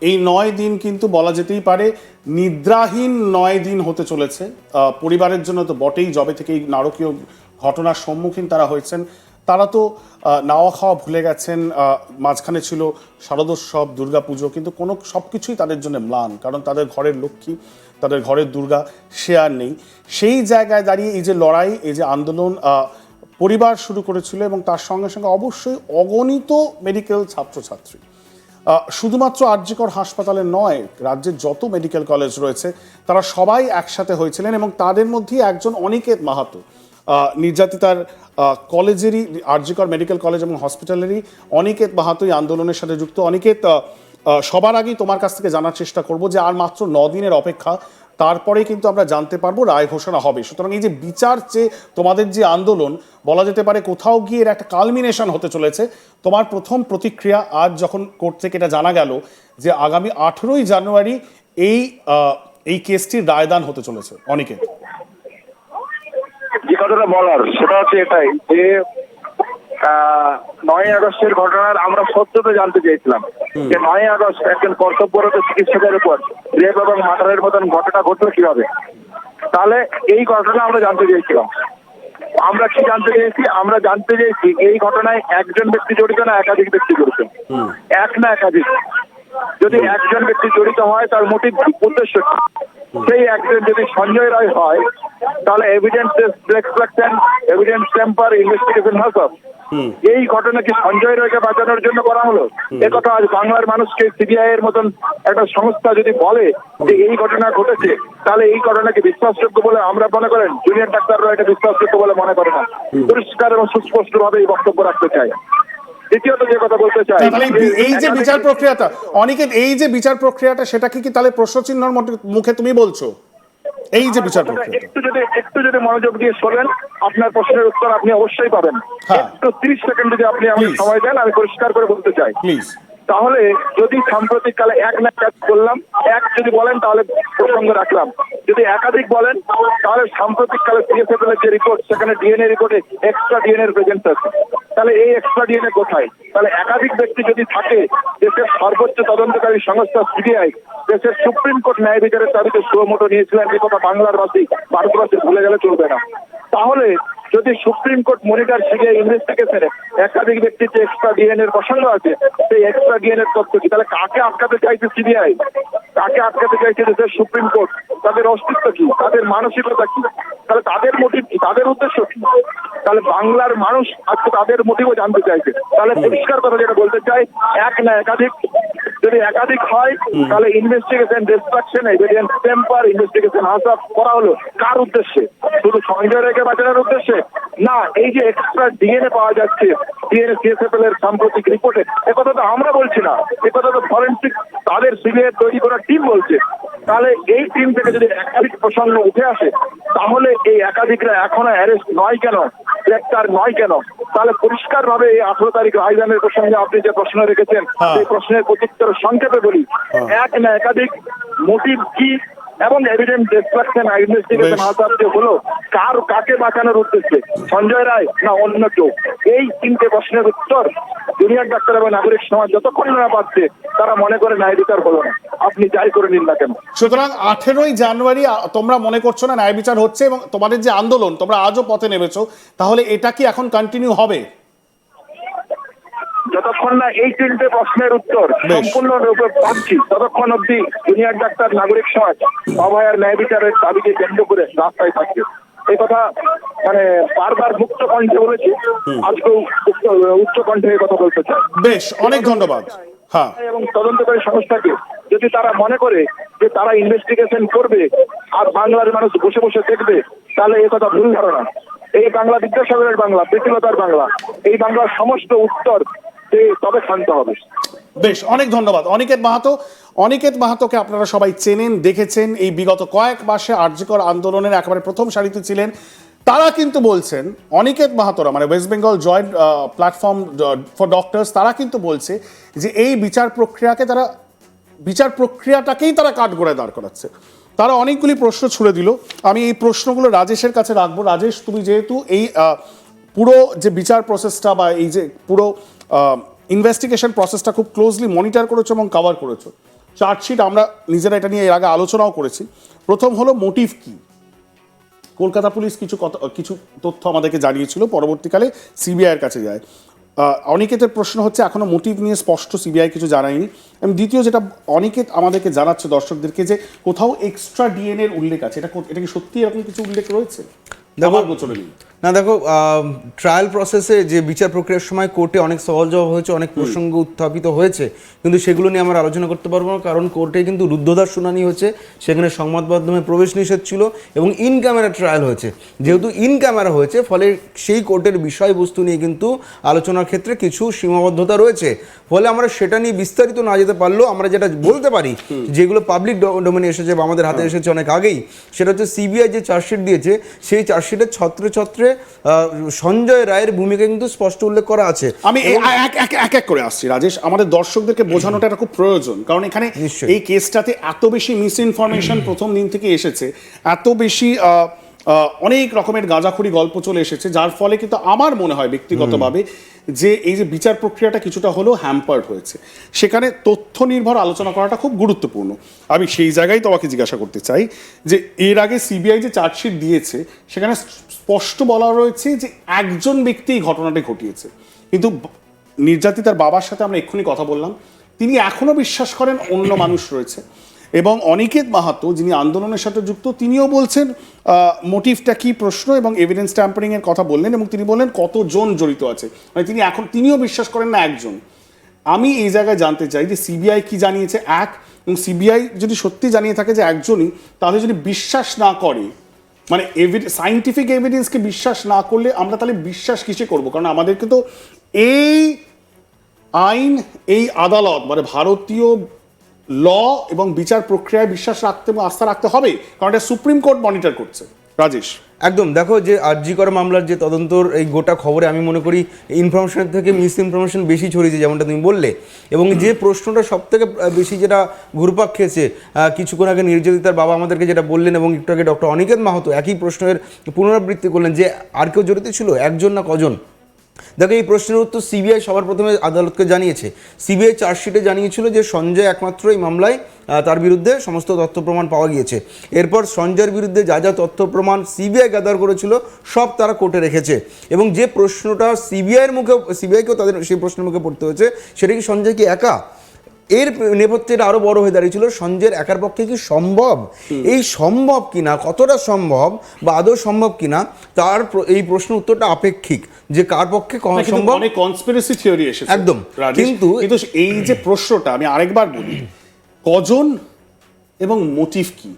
এই 9 দিন কিন্তু বলা যেতেই পারে নিদ্রাহীন 9 দিন হতে চলেছে পরিবারের জন্য তো বটেই। জবে থেকে এই নারকীয় ঘটনার সম্মুখীন তারা হয়েছেন, তারা তো নাওয়া খাওয়া ভুলে গেছেন। মাঝখানে ছিল শারদোৎসব, দুর্গাপুজো, কিন্তু কোনো সব কিছুই তাদের জন্য ম্লান, কারণ তাদের ঘরের লক্ষ্মী, তাদের ঘরের দুর্গা সে আর নেই। সেই জায়গায় দাঁড়িয়ে এই যে লড়াই, এই যে আন্দোলন পরিবার শুরু করেছিল, এবং তার সঙ্গে সঙ্গে অবশ্যই অগণিত মেডিকেল ছাত্রছাত্রী, শুধুমাত্র আরজিকর হাসপাতালে নয়, রাজ্যের যত মেডিকেল কলেজ রয়েছে তারা সবাই একসাথে হয়েছিলেন। এবং তাদের মধ্যেই একজন অনিকেত মাহাতো, নির্যাতিতার কলেজেরই, আরজিকর মেডিকেল কলেজ এবং হসপিটালেরই অনিকেত মাহাতোই আন্দোলনের সাথে যুক্ত। অনিকেত, সবার আগেই তোমার কাছ থেকে জানার চেষ্টা করব যে আর মাত্র 9 দিনের অপেক্ষা, তারপরেই কিন্তু আমরা জানতে পারবো রায় ঘোষণা হবে। সুতরাং এই যে বিচার চেয়ে তোমাদের যে আন্দোলন, বলা যেতে পারে কোথাও গিয়ে একটা কালমিনেশন হতে চলেছে। তোমার প্রথম প্রতিক্রিয়া আজ যখন কোর্ট থেকে এটা জানা গেল যে আগামী 18ই জানুয়ারি এই কেসটির রায়দান হতে চলেছে, অনিকেত? যে কথাটা বলার সেটা হচ্ছে এটাই যে 9ই আগস্টের ঘটনার আমরা সত্যতা জানতে চেয়েছিলাম যে 9ই আগস্ট একজন কর্তব্যরত চিকিৎসকের উপর রেপ এবং মার্ডারের মতন ঘটনা ঘটলো কিভাবে। তাহলে এই ঘটনা আমরা জানতে চেয়েছিলাম। আমরা কি জানতে চেয়েছি? আমরা জানতে চেয়েছি এই ঘটনায় একজন ব্যক্তি জড়িত না একাধিক ব্যক্তি জড়িত, এক না একাধিক। যদি একজন ব্যক্তি জড়িত হয় তার মোটিভ উদ্দেশ্য, সেই একজন যদি সঞ্জয় রায় হয় তাহলে evidence extraction, evidence tamper, investigation হাসব, এই ঘটনা কি সঞ্জয় রায়কে বাঁচানোর জন্য করা হলো? একথা আজ বাংলার মানুষকে সিবিআই এর মতন একটা সংস্থা যদি বলে যে এই ঘটনা ঘটেছে, তাহলে এই ঘটনাকে বিশ্বাসযোগ্য বলে আমরা মনে করেন, জুনিয়র ডাক্তাররা এটা বিশ্বাসযোগ্য বলে মনে করে না। পরিষ্কার এবং সুস্পষ্ট ভাবে এই বক্তব্য রাখতে চাই। দ্বিতীয়ত যে কথা বলতে চাই, এই যে বিচার প্রক্রিয়াটা, অনিকেত, এই যে বিচার প্রক্রিয়াটা, সেটা কি তাহলে প্রশ্নচিহ্নর মুখে তুমি বলছো? এই যে বিচার প্রক্রিয়া, একটু যদি মনোযোগ দিয়ে শোনেন, আপনার প্রশ্নের উত্তর আপনি অবশ্যই পাবেন। একটু 30 সেকেন্ড যদি আপনি আমাকে সময় দেন, আমি পরিষ্কার করে বলতে চাই। প্লিজ। তাহলে যদি সাম্প্রতিক কালে এক না এক বললাম, এক যদি বলেন তাহলে প্রসঙ্গ রাখলাম, যদি একাধিক বলেন তাহলে সাম্প্রতিক কালে সিএসএফ এর যে রিপোর্ট, সেখানে ডিএনএ রিপোর্টে এক্সট্রা ডিএনএ এর প্রেজেন্স আছে। তাহলে এই এক্সট্রা ডিএনএ কোথায়? তাহলে একাধিক ব্যক্তি যদি থাকে, দেশের সর্বোচ্চ তদন্তকারী সংস্থা সিবিআই দেশের সুপ্রিম কোর্ট ন্যায় বিচারের দাবিতে সুমোটো নিয়েছিলেন, এই কথা বাংলার বাসী, ভারতবাসী ভুলে গেলে চলবে না। তাহলে যদি সুপ্রিম কোর্ট মনিটর সিবিআই ইনভেস্টিগেশনে একাধিক ব্যক্তির যে এক্সট্রা ডিএনএ এর প্রসঙ্গ আছে, সেই এক্সট্রা ডিএনএ এর তথ্য কি? তাহলে কাকে আটকাতে চাইছে সিবিআই? কাকে আটকাতে চাইছে দেশের সুপ্রিম কোর্ট? তাদের অস্তিত্ব কি? তাদের মানসিকতা কি? তাহলে তাদের মোটিভ কি? তাদের উদ্দেশ্য কি? তাহলে বাংলার মানুষ আজকে তাদের মোটিভও জানতে চাইছে। তাহলে পরিষ্কার কথা যেটা বলতে চাই, এক না একাধিক, যদি একাধিক হয় তাহলে investigation destruction, evidence tamper, investigation হাসব করা হলো কার উদ্দেশ্যে? শুধু সঞ্জয় রায়কে বাঁচানোর উদ্দেশ্যে? না, এই যে এক্সট্রা ডিএনএ পাওয়া যাচ্ছে ডিএনএ সিএসএফএল এর সাম্প্রতিক রিপোর্টে, একথা তো আমরা বলছি না, একথা তো ফরেনসিক তাদের সিবিআই তৈরি করা টিম বলছে। তাহলে এই টিম থেকে যদি একাধিক প্রসঙ্গ উঠে আসে, তাহলে এই একাধিকরা এখনো অ্যারেস্ট নয় কেন, গ্রেপ্তার নয় কেন? তাহলে পরিষ্কার ভাবে এই 18 তারিখ রায়দানের প্রসঙ্গে আপনি যে প্রশ্ন রেখেছেন, সেই প্রশ্নের প্রত্যুত্তর সংক্ষেপে বলি, এক না একাধিক, মোটিভ কি, এবং এভিডেন্স ডিস্ট্রাকশন, ইনভেস্টিগেশন হাসাব যে হলো কাকে বাঁচানোর উদ্দেশ্যে, সঞ্জয় রায় না অন্য কেউ? এই 3টে প্রশ্নের উত্তর জুনিয়র ডাক্তার এবং নাগরিক সমাজ যতক্ষণ না পাচ্ছে, তারা মনে করে ন্যায় বিচার হলো না, আপনি যাই করে নিন না কেন। সুতরাং 18ই জানুয়ারি তোমরা মনে করছো না ন্যায় বিচার হচ্ছে, এবং তোমাদের যে আন্দোলন, তোমরা আজও পথে নেমেছো, তাহলে এটা কি এখন কন্টিনিউ হবে? যতক্ষণ না এই 3টে প্রশ্নের উত্তর সম্পূর্ণরূপে পাচ্ছি, ততক্ষণ অব্দি জুনিয়র ডাক্তার, নাগরিক সমাজ অভয়ার ন্যায় বিচারের দাবিকে কেন্দ্র করে রাস্তায় থাকছে। এই কথা মানে বারবার মুক্ত কণ্ঠে বলেছি, আজকেও উচ্চ কণ্ঠে এই কথা বলতে চাই। বেশ, অনেক ধন্যবাদ। হ্যাঁ, এবং তদন্তকারী সংস্থাকে যদি তারা মনে করে যে তারা ইনভেস্টিগেশন করবে আর বাংলার মানুষ বসে বসে দেখবে, তাহলে এই কথা ভুল ধারণা। এই বাংলা বিদ্যাসাগরের বাংলা, প্রীতিলতার বাংলা, এই বাংলার সমস্ত উত্তর তবে শান্ত হবে। বেশ, অনেক ধন্যবাদ অনিকেত মাহাতো। অনিকেত মাহাতোকে আপনারা সবাই চেনেন, দেখেছেন, এই বিগত কয়েক মাসে আরজিকর আন্দোলনের একেবারে প্রথম সারিতে ছিলেন। তারা কিন্তু বলছেন, অনিকেত মাহাতোরা, মানে West Bengal joint platform for doctors, তারা কিন্তু বলছে যে এই বিচার প্রক্রিয়াটাকেই তারা কাঠগড়ায় দাঁড় করাচ্ছে। তারা অনেকগুলি প্রশ্ন ছুড়ে দিল। আমি এই প্রশ্নগুলো রাজেশের কাছে রাখবো। রাজেশ, তুমি যেহেতু এই পুরো যে বিচার প্রসেসটা বা এই যে পুরো ইনভেস্টিগেশন প্রসেসটা খুব ক্লোজলি মনিটর করেছো এবং কভার করেছো, চার্জশিট আমরা নিজেরা এটা নিয়ে এর আগে আলোচনাও করেছি। প্রথম হলো মোটিভ কি। কলকাতা পুলিশ কিছু তথ্য আমাদেরকে জানিয়েছিল, পরবর্তীকালে সিবিআইয়ের কাছে যায়। অনিকেতের প্রশ্ন হচ্ছে এখনো মোটিভ নিয়ে স্পষ্ট সিবিআই কিছু জানায়নি। এবং দ্বিতীয় যেটা অনিকেত আমাদেরকে জানাচ্ছে দর্শকদেরকে, যে কোথাও এক্সট্রা ডিএনএর উল্লেখ আছে, এটা কি সত্যি এরকম কিছু উল্লেখ রয়েছে? আমার গোচরে নেই। না দেখো, ট্রায়াল প্রসেসে যে বিচার প্রক্রিয়ার সময় কোর্টে অনেক সওয়াল জবাব হয়েছে, অনেক প্রসঙ্গ উত্থাপিত হয়েছে, কিন্তু সেগুলো নিয়ে আমরা আলোচনা করতে পারবো না, কারণ কোর্টে কিন্তু রুদ্ধদ্বার শুনানি হচ্ছে, সেখানে সংবাদ মাধ্যমে প্রবেশ নিষেধ ছিল এবং ইন ক্যামেরা ট্রায়াল হয়েছে। যেহেতু ইন ক্যামেরা হয়েছে, ফলে সেই কোর্টের বিষয়বস্তু নিয়ে কিন্তু আলোচনার ক্ষেত্রে কিছু সীমাবদ্ধতা রয়েছে, ফলে আমরা সেটা নিয়ে বিস্তারিত না যেতে পারলেও আমরা যেটা বলতে পারি, যেগুলো পাবলিক ডোমেনে এসেছে বা আমাদের হাতে এসেছে অনেক আগেই, সেটা হচ্ছে সিবিআই যে চার্জশিট দিয়েছে, সেই চার্জশিটের ছত্রে ছত্রে সঞ্জয় রায়ের ভূমিকা কিন্তু স্পষ্ট উল্লেখ করা আছে। আমি এক এক করে আসছি রাজেশ, আমাদের দর্শকদেরকে বোঝানোটা এটা খুব প্রয়োজন, কারণ এখানে এই কেসটাতে এত বেশি মিস ইনফরমেশন প্রথম দিন থেকে এসেছে, এত বেশি অনেক রকমের গাঁজাখুরি গল্প চলে এসেছে, যার ফলে কিন্তু আমার মনে হয় ব্যক্তিগতভাবে যে এই যে বিচার প্রক্রিয়াটা কিছুটা হলেও হ্যাম্পার্ড হয়েছে। সেখানে তথ্য নির্ভর আলোচনা করাটা খুব গুরুত্বপূর্ণ। আমি সেই জায়গায় তোমাকে জিজ্ঞাসা করতে চাই যে এর আগে সিবিআই যে চার্জশিট দিয়েছে, সেখানে স্পষ্ট বলা রয়েছে যে একজন ব্যক্তি এই ঘটনাটি ঘটিয়েছে, কিন্তু নির্যাতিতার বাবার সাথে আমরা এক্ষুনি কথা বললাম, তিনি এখনো বিশ্বাস করেন অন্য মানুষ রয়েছে। এবং অনিকেত মাহাতো, যিনি আন্দোলনের সাথে যুক্ত, তিনিও বলছেন মোটিভটা কি প্রশ্ন, এবং এভিডেন্স ট্যাম্পারিং এর কথা বললেন, এবং তিনি বললেন কতজন জড়িত আছে, মানে তিনিও বিশ্বাস করেন না একজন। আমি এই জায়গায় জানতে চাই যে সিবিআই কি জানিয়েছে, এবং সিবিআই যদি সত্যি জানিয়ে থাকে যে একজনই, তাহলে যদি বিশ্বাস না করে, মানে সাইন্টিফিক এভিডেন্সকে বিশ্বাস না করলে আমরা তাহলে বিশ্বাস কিসে করবো? কারণ আমাদেরকে তো এই আইন, এই আদালত, মানে ভারতীয় ল এবং বিচার প্রক্রিয়ায় বিশ্বাস রাখতে এবং আস্থা রাখতে হবে, কারণ এটা সুপ্রিম কোর্ট মনিটর করছে। রাজেশ, একদম, দেখো যে আরজি কর মামলার যে তদন্তর এই গোটা খবরে আমি মনে করি ইনফরমেশনের থেকে মিস ইনফরমেশন বেশি ছড়িয়েছে, যেমনটা তুমি বললে, এবং যে প্রশ্নটা সব থেকে বেশি যেটা ঘুরপাক খেয়েছে, কিছুক্ষণ আগে নির্যাতিতার বাবা আমাদেরকে যেটা বললেন, এবং একটু আগে ডক্টর অনিকেত মাহাতো একই প্রশ্নের পুনরাবৃত্তি করলেন যে আর কেউ জড়িত ছিল, একজন না কজন। দেখো, এই প্রশ্নের উত্তর সিবিআই সবার প্রথমে আদালতকে জানিয়েছে। সিবিআই চার্জশিটে জানিয়েছিল যে সঞ্জয় একমাত্র এই মামলায় তার বিরুদ্ধে সমস্ত তথ্য প্রমাণ পাওয়া গিয়েছে। এরপর সঞ্জয়ের বিরুদ্ধে যা যা তথ্য প্রমাণ সিবিআই গ্যাদার করেছিল সব তারা কোর্টে রেখেছে, এবং যে প্রশ্নটা সিবিআইকেও তাদের সেই প্রশ্নের মুখে পড়তে হয়েছে, সেটা কি সঞ্জয় কি একা? এর নেপথ্যে এটা আরো বড় হয়ে দাঁড়িয়েছিল, সঞ্জয়ের একার পক্ষে কি সম্ভব, এই সম্ভব কিনা, কতটা সম্ভব বা আদৌ সম্ভব কিনা, তার এই প্রশ্নের উত্তরটা আপেক্ষিক, যে কার পক্ষে সম্ভব। অনেক কনস্পিরেসি থিওরি এসেছে একদম, কিন্তু এই যে প্রশ্নটা আমি আরেকবার বলি, কজন এবং মোটিভ কি,